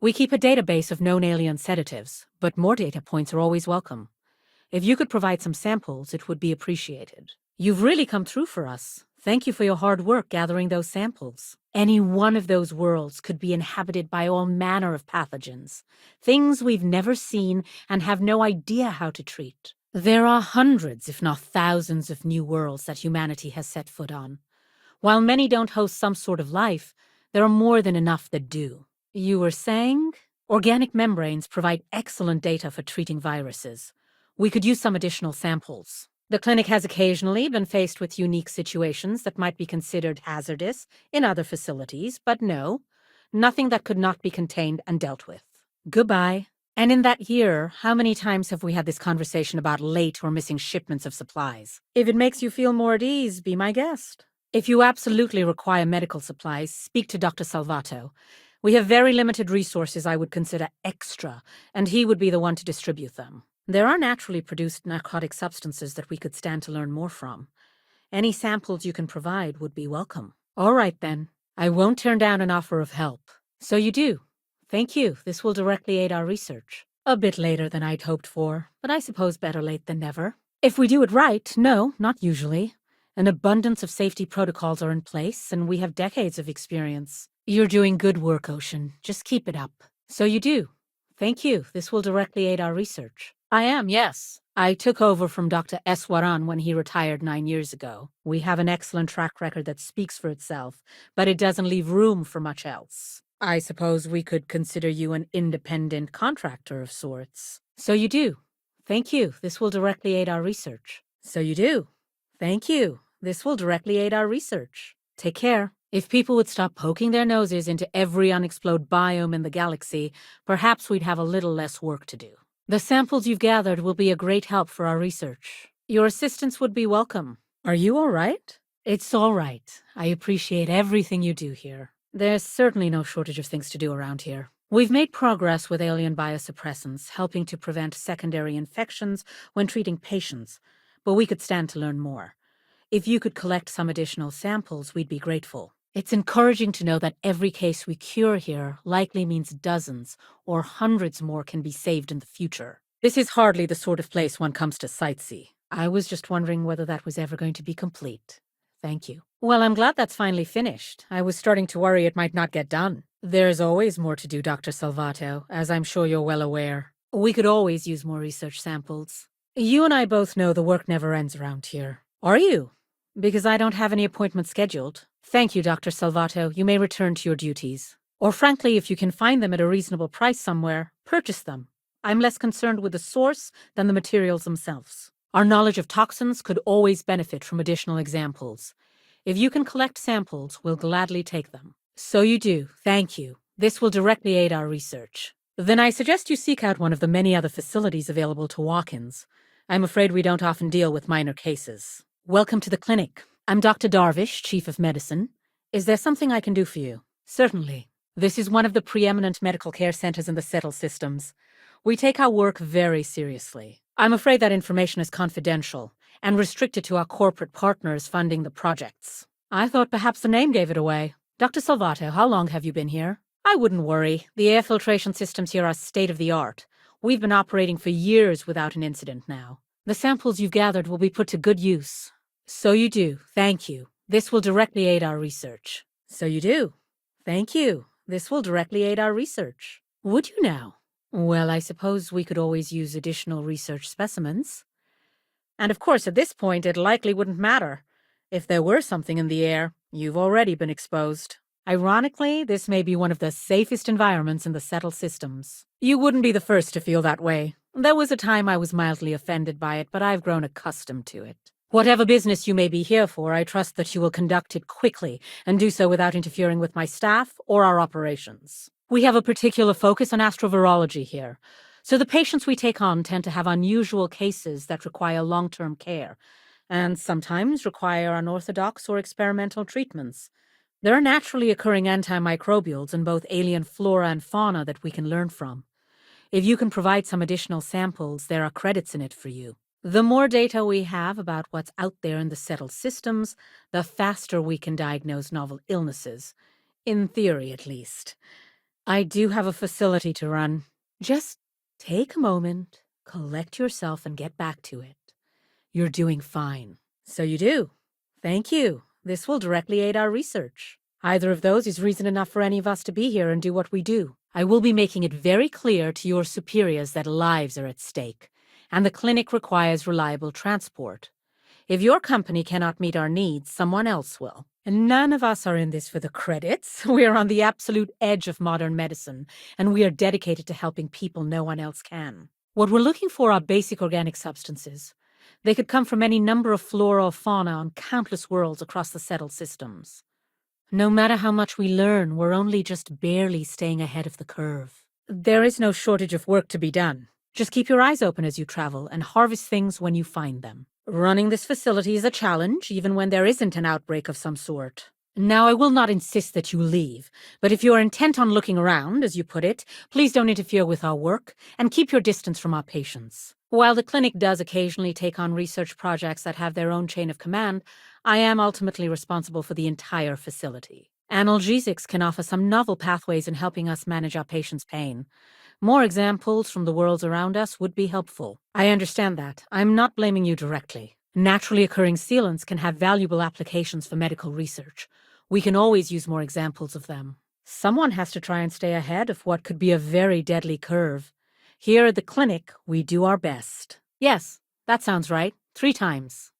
We keep a database of known alien sedatives, but more data points are always welcome. If you could provide some samples, it would be appreciated. You've really come through for us. Thank you for your hard work gathering those samples. Any one of those worlds could be inhabited by all manner of pathogens, things we've never seen and have no idea how to treat. There are hundreds, if not thousands, of new worlds that humanity has set foot on. While many don't host some sort of life, there are more than enough that do. You were saying? Organic membranes provide excellent data for treating viruses. We could use some additional samples. The clinic has occasionally been faced with unique situations that might be considered hazardous in other facilities, but no, nothing that could not be contained and dealt with. Goodbye. And in that year, how many times have we had this conversation about late or missing shipments of supplies? If it makes you feel more at ease, be my guest. If you absolutely require medical supplies, speak to Dr. Salvato. We have very limited resources I would consider extra, and he would be the one to distribute them. There are naturally produced narcotic substances that we could stand to learn more from. Any samples you can provide would be welcome. All right, then. I won't turn down an offer of help. So you do. Thank you. This will directly aid our research. A bit later than I'd hoped for, but I suppose better late than never. If we do it right, no, not usually. An abundance of safety protocols are in place, and we have decades of experience. You're doing good work, Ocean. Just keep it up. So you do. Thank you. This will directly aid our research. I am, yes. I took over from Dr. Eswaran when he retired 9 years ago. We have an excellent track record that speaks for itself, but it doesn't leave room for much else. I suppose we could consider you an independent contractor of sorts. So you do. Thank you. This will directly aid our research. So you do. Thank you. This will directly aid our research. Take care. If people would stop poking their noses into every unexplored biome in the galaxy, perhaps we'd have a little less work to do. The samples you've gathered will be a great help for our research. Your assistance would be welcome. Are you all right? It's all right. I appreciate everything you do here. There's certainly no shortage of things to do around here. We've made progress with alien biosuppressants, helping to prevent secondary infections when treating patients, but we could stand to learn more. If you could collect some additional samples, we'd be grateful. It's encouraging to know that every case we cure here likely means dozens or hundreds more can be saved in the future. This is hardly the sort of place one comes to sightsee. I was just wondering whether that was ever going to be complete. Thank you. Well, I'm glad that's finally finished. I was starting to worry it might not get done. There's always more to do, Dr. Salvato, as I'm sure you're well aware. We could always use more research samples. You and I both know the work never ends around here. Are you? Because I don't have any appointments scheduled. Thank you, Dr. Salvato. You may return to your duties. Or frankly, if you can find them at a reasonable price somewhere, purchase them. I'm less concerned with the source than the materials themselves. Our knowledge of toxins could always benefit from additional examples. If you can collect samples, we'll gladly take them. So you do. Thank you. This will directly aid our research. Then I suggest you seek out one of the many other facilities available to walk-ins. I'm afraid we don't often deal with minor cases. Welcome to the clinic. I'm Dr. Darvish, Chief of Medicine. Is there something I can do for you? Certainly. This is one of the preeminent medical care centers in the Settle systems. We take our work very seriously. I'm afraid that information is confidential and restricted to our corporate partners funding the projects. I thought perhaps the name gave it away. Dr. Salvato, how long have you been here? I wouldn't worry. The air filtration systems here are state-of-the-art. We've been operating for years without an incident now. The samples you've gathered will be put to good use. So you do. Thank you. This will directly aid our research. So you do. Thank you. This will directly aid our research. Would you now? Well, I suppose we could always use additional research specimens. And of course, at this point, it likely wouldn't matter. If there were something in the air, you've already been exposed. Ironically, this may be one of the safest environments in the Settle systems. You wouldn't be the first to feel that way. There was a time I was mildly offended by it, but I've grown accustomed to it. Whatever business you may be here for, I trust that you will conduct it quickly and do so without interfering with my staff or our operations. We have a particular focus on astrovirology here, so the patients we take on tend to have unusual cases that require long-term care, and sometimes require unorthodox or experimental treatments. There are naturally occurring antimicrobials in both alien flora and fauna that we can learn from. If you can provide some additional samples, there are credits in it for you. The more data we have about what's out there in the Settled systems, the faster we can diagnose novel illnesses. In theory, at least. I do have a facility to run. Just take a moment, collect yourself, and get back to it. You're doing fine. So you do. Thank you. This will directly aid our research. Either of those is reason enough for any of us to be here and do what we do. I will be making it very clear to your superiors that lives are at stake, and the clinic requires reliable transport. If your company cannot meet our needs, someone else will. And none of us are in this for the credits. We are on the absolute edge of modern medicine, and we are dedicated to helping people no one else can. What we're looking for are basic organic substances. They could come from any number of flora or fauna on countless worlds across the settled systems. No matter how much we learn, we're only just barely staying ahead of the curve. There is no shortage of work to be done. Just keep your eyes open as you travel and harvest things when you find them. Running this facility is a challenge, even when there isn't an outbreak of some sort. Now, I will not insist that you leave, but if you are intent on looking around, as you put it, please don't interfere with our work and keep your distance from our patients. While the clinic does occasionally take on research projects that have their own chain of command, I am ultimately responsible for the entire facility. Analgesics can offer some novel pathways in helping us manage our patients' pain. More examples from the worlds around us would be helpful. I understand that. I'm not blaming you directly. Naturally occurring sealants can have valuable applications for medical research. We can always use more examples of them. Someone has to try and stay ahead of what could be a very deadly curve. Here at the clinic, we do our best. Yes, that sounds right. 3 times.